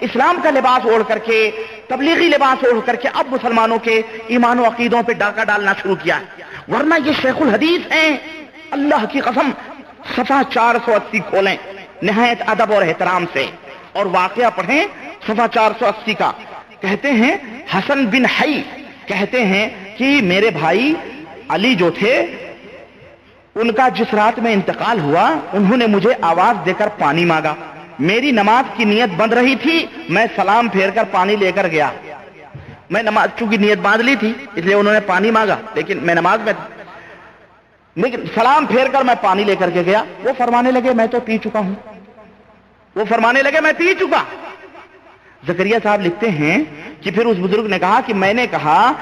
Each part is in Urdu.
اسلام کا لباس اوڑھ کر کے تبلیغی لباس اوڑھ کر کے اب مسلمانوں کے ایمان و عقیدوں پہ ڈاکہ ڈالنا شروع کیا ہے، ورنہ یہ شیخ الحدیث ہیں، اللہ کی قسم۔ صفحہ 480 کھولیں نہایت ادب اور احترام سے اور واقعہ پڑھیں صفحہ 480 کا۔ کہتے ہیں حسن بن حی کہتے ہیں کہ میرے بھائی علی جو تھے ان کا جس رات میں انتقال ہوا انہوں نے مجھے آواز دے کر پانی مانگا، میری نماز کی نیت بند رہی تھی، میں سلام پھیر کر پانی لے کر گیا، میں نماز چونکہ نیت باندھ لی تھی اس لیے انہوں نے پانی مانگا لیکن میں نماز میں تھا، لیکن سلام پھیر کر میں پانی لے کر کے گیا، وہ فرمانے لگے میں تو پی چکا ہوں، وہ فرمانے لگے میں پی چکا۔ زکریا صاحب لکھتے ہیں کہ پھر اس بزرگ نے کہا کہ میں نے کہا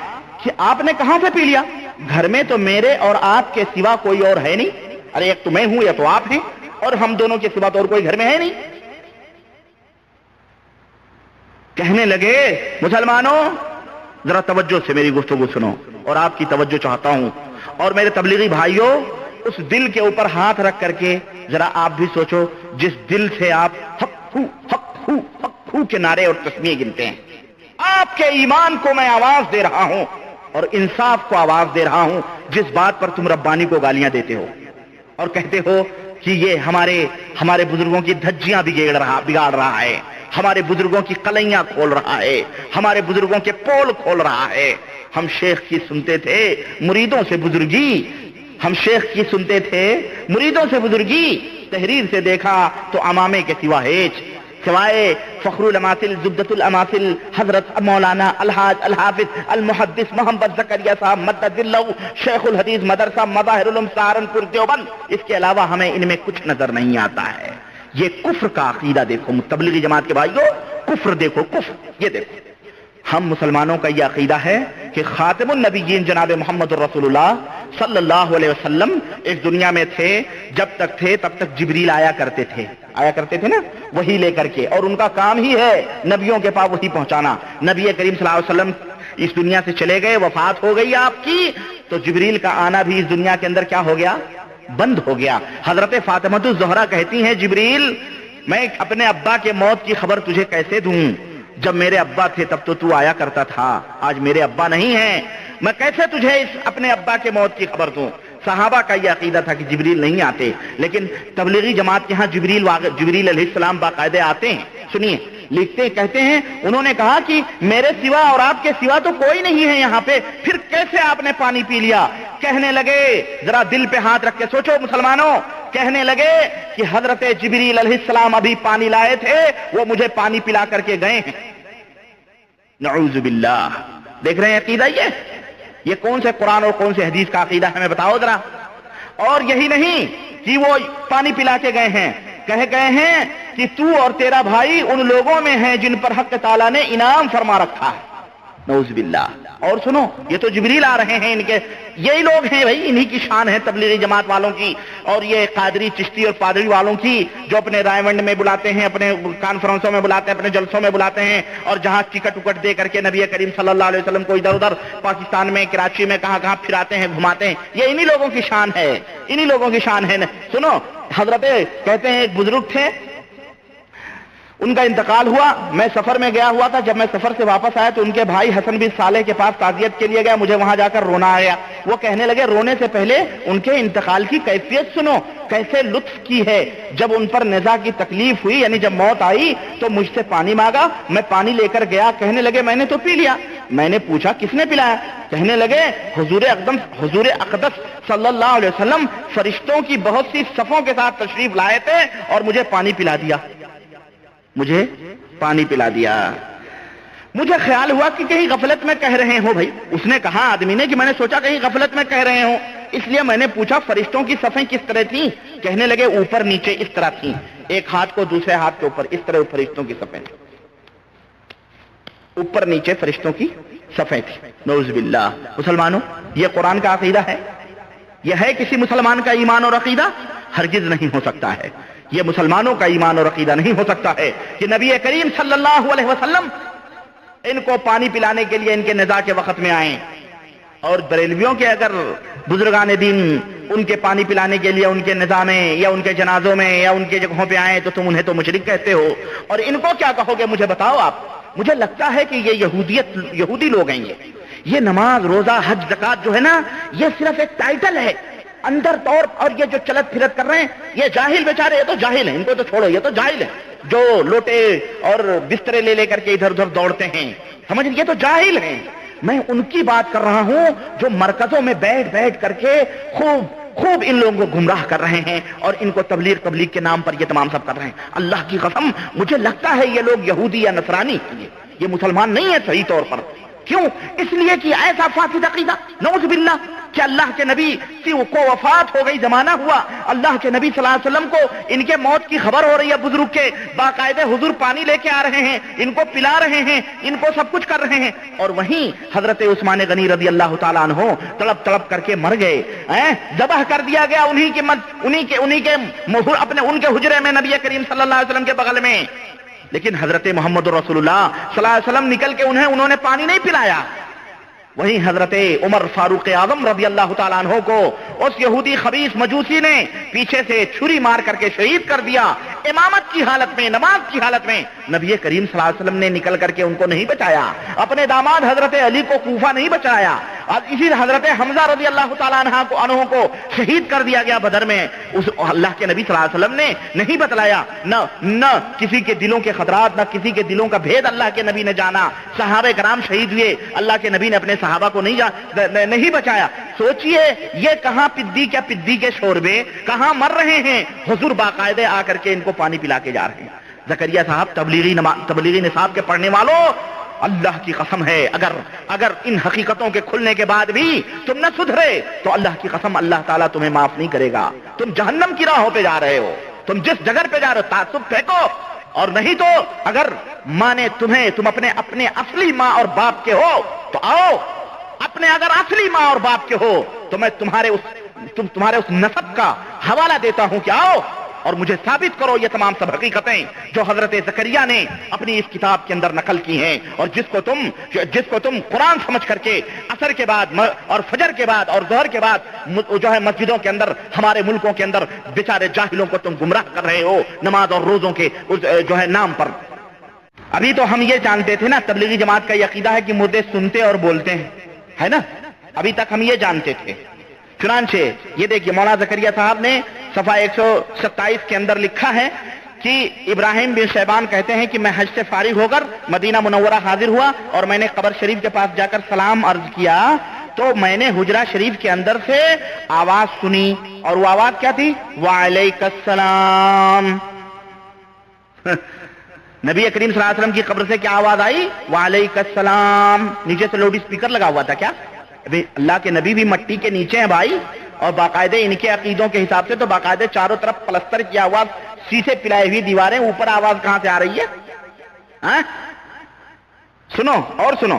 کہ آپ نے کہاں سے پی لیا؟ گھر میں تو میرے اور آپ کے سوا کوئی اور ہے نہیں، ارے ایک تو میں ہوں یا تو آپ ہیں، اور ہم دونوں کے سوا تو اور کوئی گھر میں ہے نہیں۔ کہنے لگے مسلمانوں ذرا توجہ سے میری گفتگو سنو اور آپ کی توجہ چاہتا ہوں، اور میرے تبلیغی بھائیوں اس دل کے اوپر ہاتھ رکھ کر کے ذرا آپ بھی سوچو جس دل سے آپ حق ہو حق ہو حق ہو کے نعرے اور تسمیہ گنتے ہیں، آپ کے ایمان کو میں آواز دے رہا ہوں اور انصاف کو آواز دے رہا ہوں، جس بات پر تم ربانی کو گالیاں دیتے ہو اور کہتے ہو کہ یہ ہمارے بزرگوں کی دھجیاں بگاڑ رہا ہے، ہمارے بزرگوں کی قلیاں کھول رہا ہے، ہمارے بزرگوں کے پول کھول رہا ہے۔ ہم شیخ کی سنتے تھے مریدوں سے بزرگی، ہم شیخ کی سنتے تھے مریدوں سے بزرگی، تحریر سے دیکھا تو امامے کے سوا ہیچ، سوائے فخر الاماثل زبدۃ الاماثل حضرت مولانا الحاج الحافظ المحدث محمد زکریا صاحب مدد اللہ شیخ الحدیث مدرسہ مظاہر العلوم سہارنپور دیوبند، اس کے علاوہ ہمیں ان میں کچھ نظر نہیں آتا ہے۔ یہ کفر کا عقیدہ دیکھو تبلیغی جماعت کے بھائیوں، کفر دیکھو، کفر یہ دیکھو۔ ہم مسلمانوں کا یہ عقیدہ ہے کہ خاتم النبیین جناب محمد الرسول اللہ صلی اللہ علیہ وسلم اس دنیا میں تھے، جب تک تھے تب تک جبریل آیا کرتے تھے نا وہی لے کر کے، اور ان کا کام ہی ہے نبیوں کے پاس وہی پہنچانا۔ نبی کریم صلی اللہ علیہ وسلم اس دنیا سے چلے گئے، وفات ہو گئی آپ کی، تو جبریل کا آنا بھی اس دنیا کے اندر کیا ہو گیا؟ بند ہو گیا۔ حضرت فاطمہ الزہرا کہتی ہیں جبریل میں اپنے ابا کے موت کی خبر تجھے کیسے دوں؟ جب میرے ابا تھے تب تو آیا کرتا تھا، آج میرے ابا نہیں ہیں، میں کیسے تجھے اپنے ابا کے موت کی خبر دوں؟ صحابہ کا یہ عقیدہ تھا کہ جبریل نہیں آتے، لیکن تبلیغی جماعت کے ہاں جبریل علیہ السلام باقاعدہ آتے ہیں۔ سنیے لکھتے کہتے ہیں انہوں نے کہا کہ میرے سوا اور آپ کے سوا تو کوئی نہیں ہے یہاں پہ، پھر کیسے آپ نے پانی پی لیا؟ کہنے لگے ذرا دل پہ ہاتھ رکھ کے سوچو مسلمانوں، کہنے لگے کہ حضرت جبریل علیہ السلام ابھی پانی لائے تھے، وہ مجھے پانی پلا کر کے گئے ہیں۔ نعوذ باللہ، دیکھ رہے ہیں عقیدہ یہ کون سے قرآن اور کون سے حدیث کا عقیدہ ہے ہمیں بتاؤ ذرا۔ اور یہی نہیں کہ وہ پانی پلا کے گئے ہیں، کہہ گئے ہیں کہ تو اور تیرا بھائی ان لوگوں میں ہیں جن پر حق تعالیٰ نے انعام فرما رکھا ہے۔ نعوذ باللہ۔ اور سنو یہ تو جبریل آ رہے ہیں، ان کے یہی لوگ ہیں بھائی، انہی کی شان ہے تبلیغی جماعت والوں کی، اور یہ قادری چشتی اور پادری والوں کی، جو اپنے رائے منڈ میں بلاتے ہیں، اپنے کانفرنسوں میں بلاتے ہیں، اپنے جلسوں میں بلاتے ہیں، اور جہاں ٹکٹ وکٹ دے کر کے نبی کریم صلی اللہ علیہ وسلم کو ادھر ادھر پاکستان میں کراچی میں کہاں پھراتے ہیں، گھماتے ہیں، یہ انہی لوگوں کی شان ہے، انہی لوگوں کی شان ہے۔ سنو حضرت کہتے ہیں ایک بزرگ تھے، ان کا انتقال ہوا، میں سفر میں گیا ہوا تھا، جب میں سفر سے واپس آیا تو ان کے بھائی حسن بن صالح کے پاس تعزیت کے لیے گیا، مجھے وہاں جا کر رونا آیا۔ وہ کہنے لگے رونے سے پہلے ان کے انتقال کی کیفیت سنو، کیسے لطف کی ہے۔ جب ان پر نزا کی تکلیف ہوئی، یعنی جب موت آئی تو مجھ سے پانی مانگا، میں پانی لے کر گیا، کہنے لگے میں نے تو پی لیا۔ میں نے پوچھا کس نے پلایا؟ کہنے لگے حضور اقدس صلی اللہ علیہ وسلم فرشتوں کی بہت سی صفوں کے ساتھ تشریف لائے تھے اور مجھے پانی پلا دیا، مجھے پانی پلا دیا۔ مجھے خیال ہوا کہ کہیں غفلت میں کہہ رہے ہو بھائی۔ اس نے کہا آدمی نے کہ میں نے سوچا کہیں غفلت میں کہہ رہے ہوں، اس لیے میں نے پوچھا فرشتوں کی صفیں کس طرح تھیں؟ کہنے لگے اوپر نیچے اس طرح تھیں، ایک ہاتھ کو دوسرے ہاتھ کے اوپر، اس طرح فرشتوں کی صفیں تھیں، اوپر نیچے فرشتوں کی صفیں تھیں۔ نعوذ باللہ۔ مسلمانوں یہ قرآن کا عقیدہ ہے؟ یہ ہے کسی مسلمان کا ایمان اور عقیدہ؟ ہرگز نہیں ہو سکتا ہے۔ یہ مسلمانوں کا ایمان اور عقیدہ نہیں ہو سکتا ہے کہ نبی کریم صلی اللہ علیہ وسلم ان کو پانی پلانے کے لیے ان کے نزاع کے وقت میں آئیں۔ اور بریلویوں کے اگر بزرگان دین ان کے پانی پلانے کے لیے ان کے نظام میں یا ان کے جنازوں میں یا ان کے جگہوں پہ آئے تو تم انہیں تو مشرک کہتے ہو، اور ان کو کیا کہو گے؟ مجھے بتاؤ آپ۔ مجھے لگتا ہے کہ یہ یہودی لوگ ہیں۔ یہ نماز روزہ حج زکات جو ہے نا، یہ صرف ایک ٹائٹل ہے اندر طور، اور یہ جو چلت پھرت کر رہے ہیں یہ جاہل بیچارے، یہ تو جاہل ہیں، ان کو تو چھوڑو، یہ تو جاہل ہیں جو لوٹے اور بسترے لے کر کے ادھر ادھر دوڑتے ہیں، سمجھ، یہ تو جاہل ہیں۔ میں ان کی بات کر رہا ہوں جو مرکزوں میں بیٹھ کر کے خوب ان لوگوں کو گمراہ کر رہے ہیں اور ان کو تبلیغ کے نام پر یہ تمام سب کر رہے ہیں۔ اللہ کی قسم مجھے لگتا ہے یہ لوگ یہودی یا نصرانی ہیں، یہ مسلمان نہیں ہے صحیح طور پر۔ کیوں؟ اس لیے کہ ایسا فاسد عقیدہ، نعوذ باللہ، کہ اللہ کے نبی کو وفات ہو گئی، زمانہ ہوا، اللہ کے نبی صلی اللہ علیہ وسلم کو ان کے موت کی خبر ہو رہی ہے، بزرگ کے باقاعدہ حضور پانی لے کے آ رہے ہیں، ان کو پلا رہے ہیں، ان کو سب کچھ کر رہے ہیں، اور وہیں حضرت عثمان غنی رضی اللہ تعالیٰ عنہ تڑپ کر کے مر گئے، ذبح کر دیا گیا انہی کے حجرے میں نبی کریم صلی اللہ علیہ وسلم کے بغل میں۔ لیکن حضرت محمد رسول اللہ صلی اللہ علیہ وسلم نکل کے انہوں نے پانی نہیں پلایا۔ وہیں حضرت عمر فاروق اعظم رضی اللہ تعالیٰ عنہ کو اس یہودی خبیث مجوسی نے پیچھے سے چھری مار کر کے شہید کر دیا، امامت کی حالت میں، نماز کی حالت میں۔ نبی کریم صلی اللہ علیہ وسلم نے نکل کر کے ان کو نہیں بچایا، اپنے داماد حضرت علی کو کوفہ نہیں بچایا، اور اسی حضرت حمزہ رضی اللہ تعالیٰ عنہ کو شہید کر دیا گیا بدر میں۔ اس اللہ کے نبی صلی اللہ علیہ وسلم نے نہیں بتلایا، نہ کسی کے دلوں کے خطرات، نہ کسی کے دلوں کا بھید اللہ کے نبی نے جانا۔ صحابہ کرام شہید ہوئے، اللہ کے نبی نے اپنے صحابہ کو نہیں بچایا۔ سوچئے یہ کہاں پدی کے شوربے کہاں مر رہے ہیں، حضور باقاعدہ آ کر کے ان کو پانی پلا کے جا رہے ہیں۔ زکریا صاحب تبلیغی نصاب کے پڑھنے والوں، اللہ کی قسم ہے اگر ان حقیقتوں کے کھلنے کے بعد بھی تم نہ سدھرے تو اللہ کی قسم اللہ تعالیٰ تمہیں معاف نہیں کرے گا۔ تم جہنم کی راہوں پہ جا رہے ہو، تم جس جگہ پہ جا رہے ہو تعصب پھینکو، اور نہیں تو اگر مانے تمہیں، تم اپنے اصلی ماں اور باپ کے ہو تو آؤ، اگر اصلی ماں اور باپ کے ہو تو میں تمہارے اس نسب کا حوالہ دیتا ہوں کہ آؤ اور مجھے ثابت کرو یہ تمام سب حقیقتیں جو حضرت زکریا نے اپنی اس کتاب کے اندر نقل کی ہیں، اور جس کو تم قرآن سمجھ کر کے عصر کے بعد اور فجر کے بعد اور ظہر کے بعد جو ہے مسجدوں کے اندر، ہمارے ملکوں کے اندر بیچارے جاہلوں کو تم گمراہ کر رہے ہو نماز اور روزوں کے جو ہے نام پر۔ ابھی تو ہم یہ جانتے تھے نا، تبلیغی جماعت کا یہ عقیدہ ہے کہ مردے سنتے اور بولتے ہیں، ہے نا، ابھی تک ہم یہ جانتے تھے۔ چنانچہ یہ دیکھیے مولانا زکریا صاحب نے صفحہ 127 کے اندر لکھا ہے کہ ابراہیم بن شیبان کہتے ہیں کہ میں حج سے فارغ ہو کر مدینہ منورہ حاضر ہوا اور میں نے قبر شریف کے پاس جا کر سلام عرض کیا تو میں نے حجرہ شریف کے اندر سے آواز سنی، اور وہ آواز کیا تھی؟ وعلیک السلام۔ نبی کریم صلی اللہ علیہ وسلم کی قبر سے کیا آواز آئی؟ وعلیک السلام۔ نیچے سے لاؤڈ اسپیکر لگا ہوا تھا کیا؟ اللہ کے نبی بھی مٹی کے نیچے ہیں بھائی، اور باقاعدہ ان کے عقیدوں کے حساب سے تو باقاعدہ چاروں طرف پلستر کیا ہوا شیشے پلائے ہوئی دیواریں، اوپر آواز کہاں سے آ رہی ہے؟ سنو اور سنو،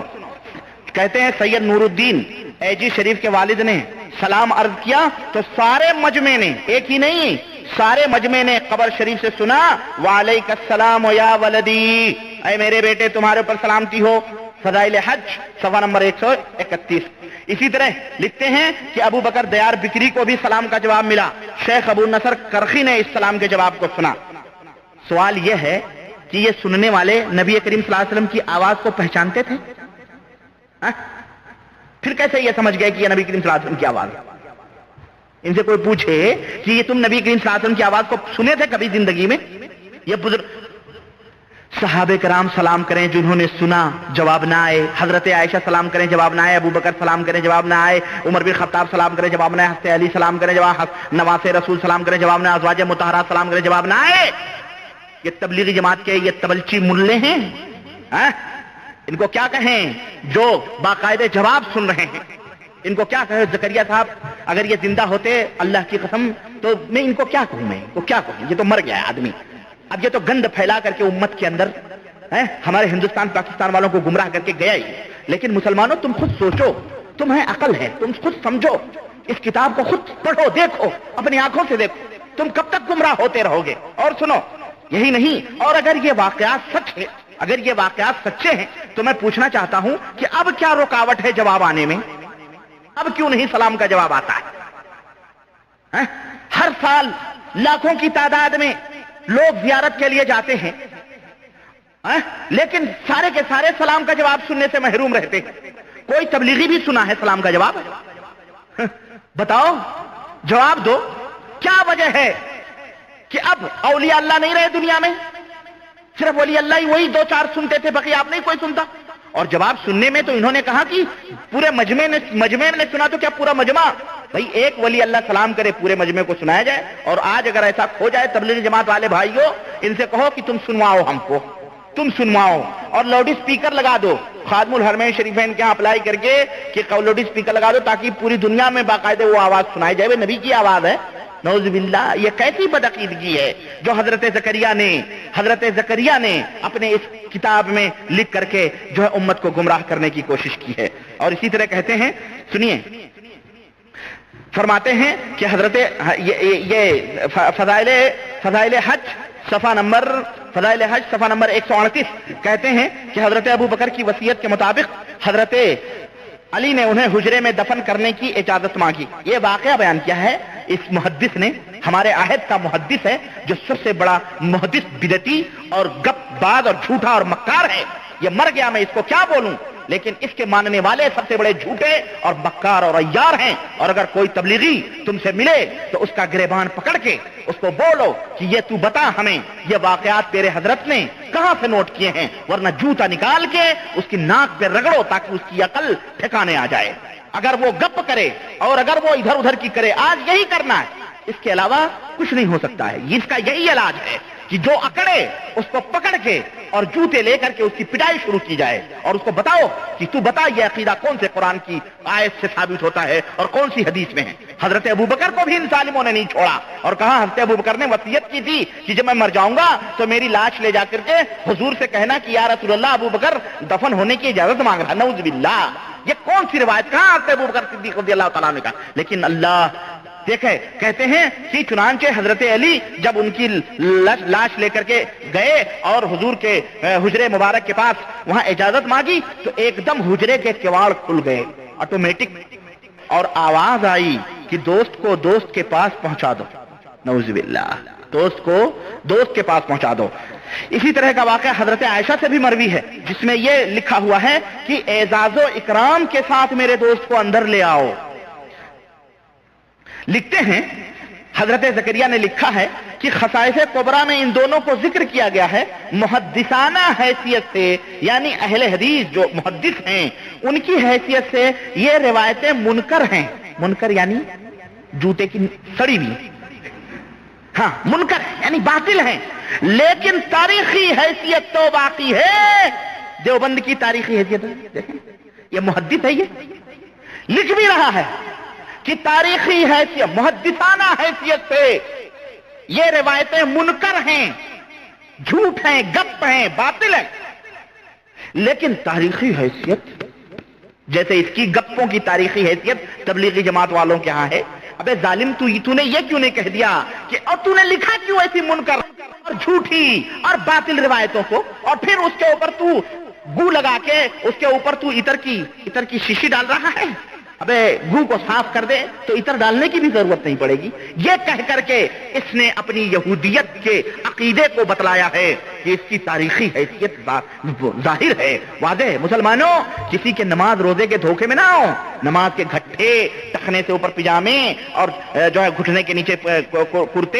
کہتے ہیں سید نور الدین ایجی شریف کے والد نے سلام عرض کیا تو سارے مجمع نے، ایک ہی نہیں سارے مجمع نے قبر شریف سے سنا وعلیک السلام یا ولدی، اے میرے بیٹے تمہارے اوپر سلامتی ہو۔ فضائل حج صفحہ نمبر 131۔ اسی طرح لکھتے ہیں کہ ابو بکر دیار بکری کو بھی سلام کا جواب ملا، شیخ ابو نصر کرخی نے اس سلام کے جواب کو سنا۔ سوال یہ ہے کہ یہ سننے والے نبی کریم صلی اللہ علیہ وسلم کی آواز کو پہچانتے تھے؟ پھر کیسے یہ سمجھ گئے کہ یہ نبی کریم صلی اللہ علیہ وسلم کی آواز؟ ان سے کوئی پوچھے کہ یہ تم نبی کریم صلی اللہ علیہ وسلم کی آواز کو سنے تھے کبھی زندگی میں؟ یہ بزرگ صحابہ کرام سلام کریں جنہوں نے سنا، جواب نہ آئے، حضرت عائشہ سلام کریں جواب نہ آئے، ابو بکر سلام کریں جواب نہ آئے، عمر بن خطاب سلام کریں جواب نہ آئے، حضرت علی سلام کریں جواب، نواس رسول سلام کریں جواب نہ آئے، ازواج مطہرات سلام کریں جواب نہ آئے۔ یہ تبلیغی جماعت کے یہ تبلچی ملے ہیں، ان کو کیا کہیں جو باقاعدہ جواب سن رہے ہیں؟ ان کو کیا کہے؟ زکریا صاحب اگر یہ زندہ ہوتے اللہ کی قسم تو میں ان کو کیا کہوں، میں ان کو کیا کہوں؟ یہ تو مر گیا ہے آدمی۔ اب یہ تو گند پھیلا کر کے امت کے اندر ہمارے ہندوستان پاکستان والوں کو گمراہ کر کے گیا ہی۔ لیکن مسلمانوں تم خود سوچو، تمہیں عقل ہے، تم خود سمجھو، اس کتاب کو خود پڑھو، دیکھو، اپنی آنکھوں سے دیکھو، تم کب تک گمراہ ہوتے رہو گے؟ اور سنو، یہی نہیں، اور اگر یہ واقعات سچ ہے، اگر یہ واقعات سچے ہیں تو میں پوچھنا چاہتا ہوں کہ اب کیا رکاوٹ ہے جواب آنے میں؟ اب کیوں نہیں سلام کا جواب آتا ہے؟ ہر سال لاکھوں کی تعداد میں لوگ زیارت کے لیے جاتے ہیں، لیکن سارے کے سارے سلام کا جواب سننے سے محروم رہتے ہیں۔ کوئی تبلیغی بھی سنا ہے سلام کا جواب؟ بتاؤ، جواب دو، کیا وجہ ہے کہ اب اولیاء اللہ نہیں رہے دنیا میں؟ صرف ولی اللہ ہی وہی دو چار سنتے تھے، باقی آپ نہیں کوئی سنتا؟ اور جواب سننے میں تو انہوں نے کہا کہ پورے مجمع نے سنا، تو کیا پورا مجمع؟ بھائی ایک ولی اللہ سلام کرے پورے مجمع کو سنایا جائے۔ اور آج اگر ایسا ہو جائے، تبلیغی جماعت والے بھائیوں ان سے کہو کہ تم سنواؤ، ہم کو تم سنواؤ، اور لاؤڈ اسپیکر لگا دو خادم الحرمین شریفین کے یہاں اپلائی کر کے کہ لاؤڈ اسپیکر لگا دو تاکہ پوری دنیا میں باقاعدہ وہ آواز سنائی جائے، وہ نبی کی آواز ہے۔ نعوذ باللہ، یہ کیسی بدعقیدگی ہے جو حضرت زکریا نے اپنے اس کتاب میں لکھ کر کے جو ہے امت کو گمراہ کرنے کی کوشش کی ہے۔ اور اسی طرح کہتے ہیں، سنیے، فرماتے ہیں کہ حضرت یہ فضائل حج صفحہ نمبر 138 کہتے ہیں کہ حضرت ابو بکر کی وصیت کے مطابق حضرت علی نے انہیں حجرے میں دفن کرنے کی اجازت مانگی۔ یہ واقعہ بیان کیا ہے اس محدث نے، ہمارے عہد کا محدث ہے، جو سب سے بڑا محدث بدعتی اور گپ باز اور جھوٹا اور مکار ہے۔ یہ مر گیا، میں اس کو کیا بولوں، لیکن اس کے ماننے والے سب سے بڑے جھوٹے اور مکار اور عیار ہیں۔ اور اگر کوئی تبلیغی تم سے ملے تو اس کا گریبان پکڑ کے اس کو بولو کہ یہ تو بتا ہمیں یہ واقعات تیرے حضرت نے کہاں سے نوٹ کیے ہیں، ورنہ جوتا نکال کے اس کی ناک پہ رگڑو تاکہ اس کی عقل ٹھکانے آ جائے۔ اگر وہ گپ کرے اور اگر وہ ادھر ادھر کی کرے، آج یہی کرنا ہے، اس کے علاوہ کچھ نہیں ہو سکتا ہے۔ اس کا یہی علاج ہے کہ جو اکڑے اس کو پکڑ کے اور جوتے لے کر کے اس کی پٹائی شروع کی جائے، اور اس کو بتاؤ کہ تو بتا یہ عقیدہ کون سے قرآن کی آیت سے ثابت ہوتا ہے اور کون سی حدیث میں ہے۔ حضرت ابوبکر کو بھی ان ظالموں نے نہیں چھوڑا، اور کہا حضرت ابوبکر نے وصیت کی تھی کہ جب میں مر جاؤں گا تو میری لاش لے جا کر کے حضور سے کہنا کہ یا رسول اللہ ابوبکر دفن ہونے کی اجازت مانگ رہا۔ نعوذ باللہ، یہ کون سی روایت؟ کہاں حضرت ابوبکر صدیق رضی اللہ تعالیٰ نے کہا؟ لیکن اللہ دیکھے، کہتے ہیں کہ چنانچہ حضرت علی جب ان کی لاش لے کر کے گئے اور حضور کے حجرے مبارک کے پاس وہاں اجازت مانگی تو ایک دم حجرے کے کواڑ کھل گئے آٹومیٹک، اور آواز آئی کہ دوست کو دوست کے پاس پہنچا دو۔ نعوذ باللہ، دوست کو دوست کے پاس پہنچا دو۔ اسی طرح کا واقعہ حضرت عائشہ سے بھی مروی ہے، جس میں یہ لکھا ہوا ہے کہ اعزاز و اکرام کے ساتھ میرے دوست کو اندر لے آؤ۔ لکھتے ہیں حضرت زکریا نے لکھا ہے کہ خصائص کبریٰ میں ان دونوں کو ذکر کیا گیا ہے محدثانہ حیثیت سے، یعنی اہل حدیث جو محدث ہیں ان کی حیثیت سے یہ روایتیں منکر ہیں۔ منکر یعنی جوتے کی سڑی ہوئی، ہاں منکر یعنی باطل ہیں، لیکن تاریخی حیثیت تو باقی ہے۔ دیوبند کی تاریخی حیثیت دیکھیں، یہ محدث ہے، یہ لکھ بھی رہا ہے کہ تاریخی حیثیت، محدثانہ حیثیت سے یہ روایتیں منکر ہیں، جھوٹ ہیں، گپ ہیں، باطل ہیں، لیکن تاریخی حیثیت جیسے اس کی گپوں کی تاریخی حیثیت تبلیغی جماعت والوں کے ہاں ہے۔ ابے ظالم، تو نے یہ کیوں نہیں کہہ دیا کہ اور تو نے لکھا کیوں ایسی منکر اور جھوٹی اور باطل روایتوں کو، اور پھر اس کے اوپر تو گو لگا کے اس کے اوپر تو عطر کی شیشی ڈال رہا ہے؟ ابے گو کو صاف کر دے تو عطر ڈالنے کی بھی ضرورت نہیں پڑے گی۔ یہ کہہ کر کے اس نے اپنی یہودیت کے عقیدے کو بتلایا ہے کہ اس کی تاریخی حیثیت ظاہر ہے، واضح ہے۔ مسلمانوں، کسی کے نماز روزے کے دھوکے میں نہ آؤ۔ نماز کے گھٹے، ٹخنے سے اوپر پجامے اور جو ہے گھٹنے کے نیچے کرتے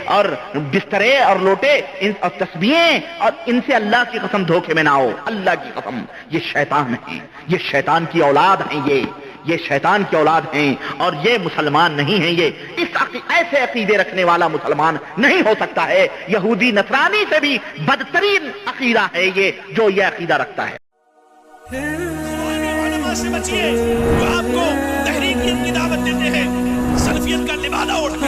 اور بسترے اور لوٹے اور تسبیحیں، اور ان سے اللہ کی قسم دھوکے میں نہ آؤ۔ اللہ کی قسم، یہ شیطان ہیں، یہ شیطان کی اولاد ہیں، یہ شیطان کی اولاد ہیں، اور یہ مسلمان نہیں ہیں۔ یہ ایسے عقیدے رکھنے والا مسلمان نہیں ہو سکتا ہے۔ یہودی نصرانی سے بھی بدترین عقیدہ ہے یہ جو یہ عقیدہ رکھتا ہے۔ سے بچیے جو آپ کو تحریک کی دعوت دیتے ہیں، سلفیت کا لبادہ اوڑھ کر